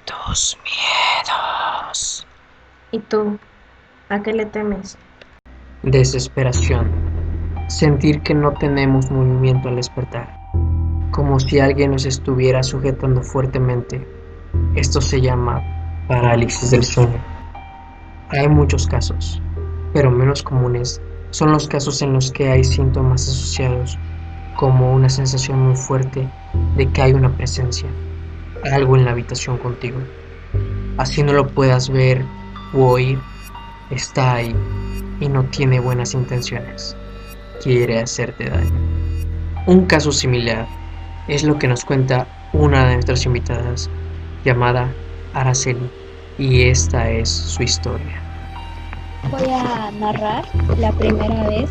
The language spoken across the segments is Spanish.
tus miedos. ¿Y tú? ¿A qué le temes? Desesperación. Sentir que no tenemos movimiento al despertar, como si alguien nos estuviera sujetando fuertemente. Esto se llama parálisis del sueño. Hay muchos casos, pero menos comunes son los casos en los que hay síntomas asociados, como una sensación muy fuerte de que hay una presencia, algo en la habitación contigo. Así no lo puedas ver u oír, está ahí y no tiene buenas intenciones. Quiere hacerte daño. Un caso similar es lo que nos cuenta una de nuestras invitadas, llamada Araceli, y esta es su historia. Voy a narrar la primera vez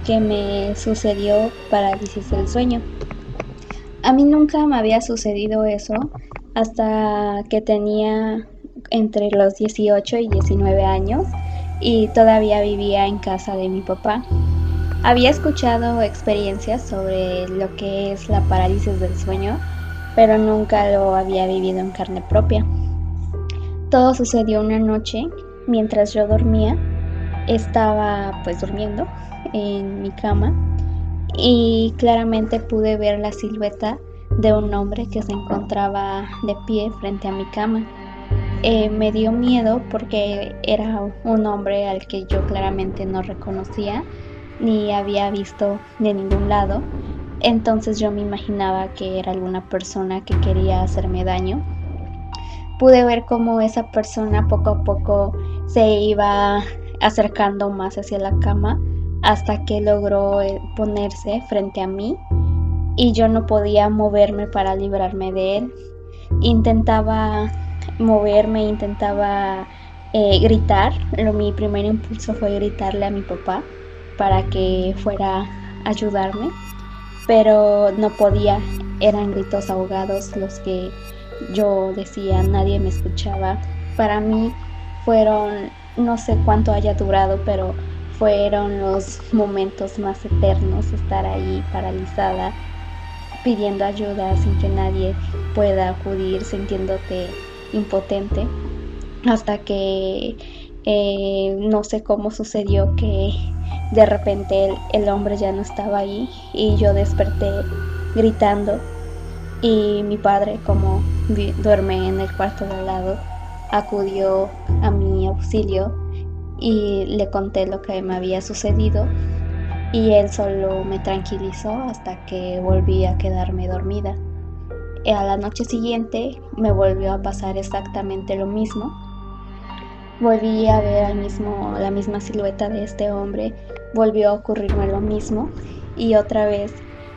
que me sucedió parálisis del sueño. A mí nunca me había sucedido eso hasta que tenía entre los 18 y 19 años y todavía vivía en casa de mi papá. Había escuchado experiencias sobre lo que es la parálisis del sueño, pero nunca lo había vivido en carne propia. Todo sucedió una noche mientras yo dormía. Estaba pues durmiendo en mi cama y claramente pude ver la silueta de un hombre que se encontraba de pie frente a mi cama. Me dio miedo porque era un hombre al que yo claramente no reconocía ni había visto de ningún lado. Entonces yo me imaginaba que era alguna persona que quería hacerme daño. Pude ver cómo esa persona poco a poco se iba acercando más hacia la cama hasta que logró ponerse frente a mí y yo no podía moverme para librarme de él. Intentaba moverme, intentaba gritar. Mi primer impulso fue gritarle a mi papá para que fuera a ayudarme, pero no podía. Eran gritos ahogados los que yo decía, nadie me escuchaba. Para mí fueron, no sé cuánto haya durado, pero fueron los momentos más eternos, estar ahí paralizada, pidiendo ayuda sin que nadie pueda acudir, sintiéndote impotente, hasta que no sé cómo sucedió que de repente el hombre ya no estaba ahí y yo desperté gritando y mi padre, como duerme en el cuarto de al lado, acudió a mi auxilio y le conté lo que me había sucedido y él solo me tranquilizó hasta que volví a quedarme dormida. A la noche siguiente me volvió a pasar exactamente lo mismo. Volví a ver la misma silueta de este hombre, volvió a ocurrirme lo mismo y otra vez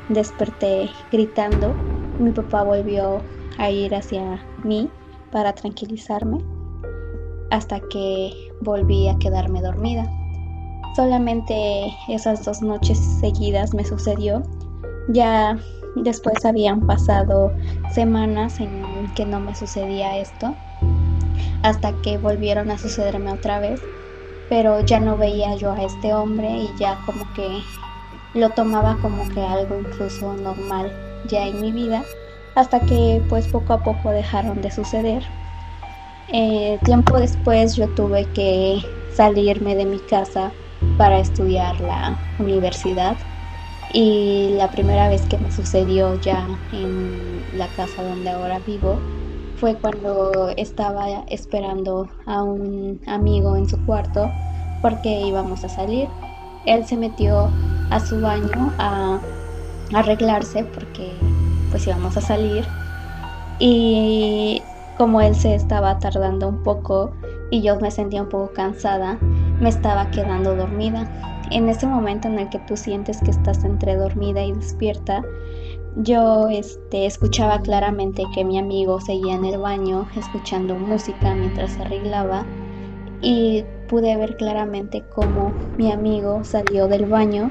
desperté gritando. Mi papá volvió a ir hacia mí para tranquilizarme hasta que volví a quedarme dormida. Solamente esas 2 noches seguidas me sucedió. Ya después habían pasado semanas en que no me sucedía esto, hasta que volvieron a sucederme otra vez, pero ya no veía yo a este hombre y ya como que lo tomaba como que algo incluso normal ya en mi vida, hasta que pues poco a poco dejaron de suceder. Tiempo después yo tuve que salirme de mi casa para estudiar la universidad y la primera vez que me sucedió ya en la casa donde ahora vivo fue cuando estaba esperando a un amigo en su cuarto porque íbamos a salir. Él se metió a su baño a arreglarse porque pues íbamos a salir y como él se estaba tardando un poco y yo me sentía un poco cansada, me estaba quedando dormida. En ese momento en el que tú sientes que estás entre dormida y despierta, yo escuchaba claramente que mi amigo seguía en el baño escuchando música mientras se arreglaba y pude ver claramente cómo mi amigo salió del baño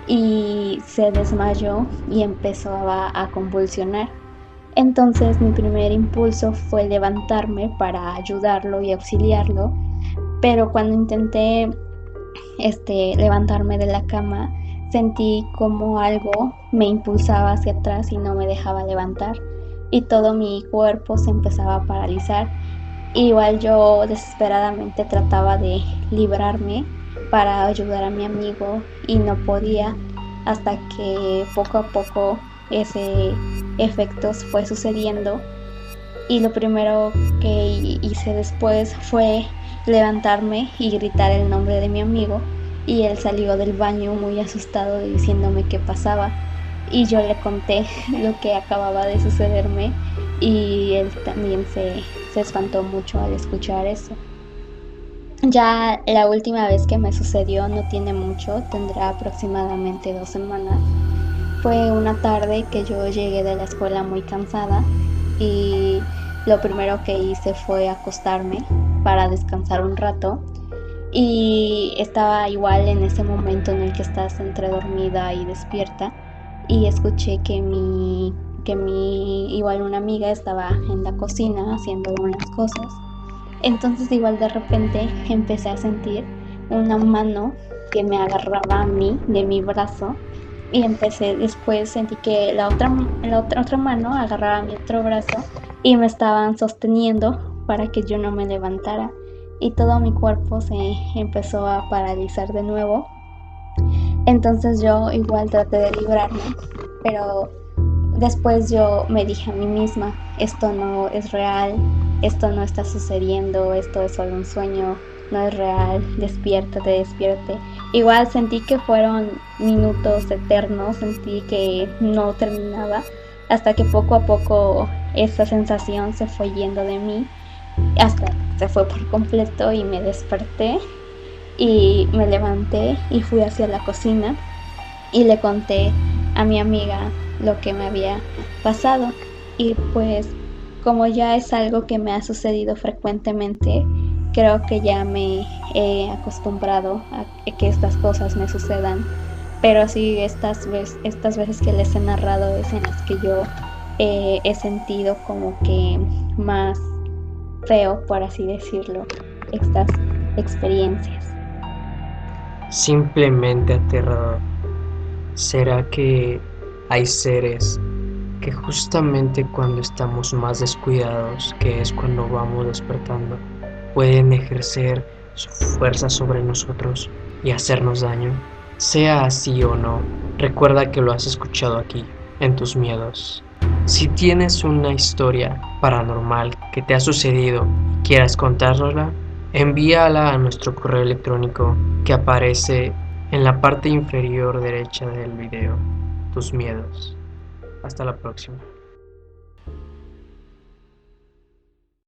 y se desmayó y empezó a convulsionar. Entonces mi primer impulso fue levantarme para ayudarlo y auxiliarlo, pero cuando intenté levantarme de la cama, sentí como algo me impulsaba hacia atrás y no me dejaba levantar. y todo mi cuerpo se empezaba a paralizar. Igual yo desesperadamente trataba de librarme para ayudar a mi amigo y no podía, hasta que poco a poco ese efecto fue sucediendo, y lo primero que hice después fue levantarme y gritar el nombre de mi amigo, y él salió del baño muy asustado diciéndome qué pasaba, y yo le conté lo que acababa de sucederme, y él también se espantó mucho al escuchar eso. Ya la última vez que me sucedió no tiene mucho, tendrá aproximadamente 2 semanas. Fue una tarde que yo llegué de la escuela muy cansada y lo primero que hice fue acostarme para descansar un rato, y estaba igual en ese momento en el que estás entre dormida y despierta, y escuché que igual una amiga estaba en la cocina haciendo unas cosas. Entonces igual de repente empecé a sentir una mano que me agarraba a mí de mi brazo, y después sentí que la otra mano agarraba mi otro brazo y me estaban sosteniendo para que yo no me levantara, y todo mi cuerpo se empezó a paralizar de nuevo. Entonces yo igual traté de librarme, pero después yo me dije a mí misma, esto no es real, esto no está sucediendo, esto es solo un sueño, no es real, despiértate, despiértate. Igual sentí que fueron minutos eternos, sentí que no terminaba, hasta que poco a poco esa sensación se fue yendo de mí, hasta que se fue por completo y me desperté y me levanté y fui hacia la cocina y le conté a mi amiga lo que me había pasado, y pues como ya es algo que me ha sucedido frecuentemente, creo que ya me he acostumbrado a que estas cosas me sucedan, pero sí estas veces que les he narrado es en las que yo he sentido como que más feo, por así decirlo, estas experiencias. Simplemente aterrador. ¿Será que hay seres que justamente cuando estamos más descuidados, que es cuando vamos despertando, pueden ejercer su fuerza sobre nosotros y hacernos daño? Sea así o no, recuerda que lo has escuchado aquí, en tus miedos. Si tienes una historia paranormal que te ha sucedido y quieras contárnosla, envíala a nuestro correo electrónico que aparece en la parte inferior derecha del video. Tus miedos. Hasta la próxima.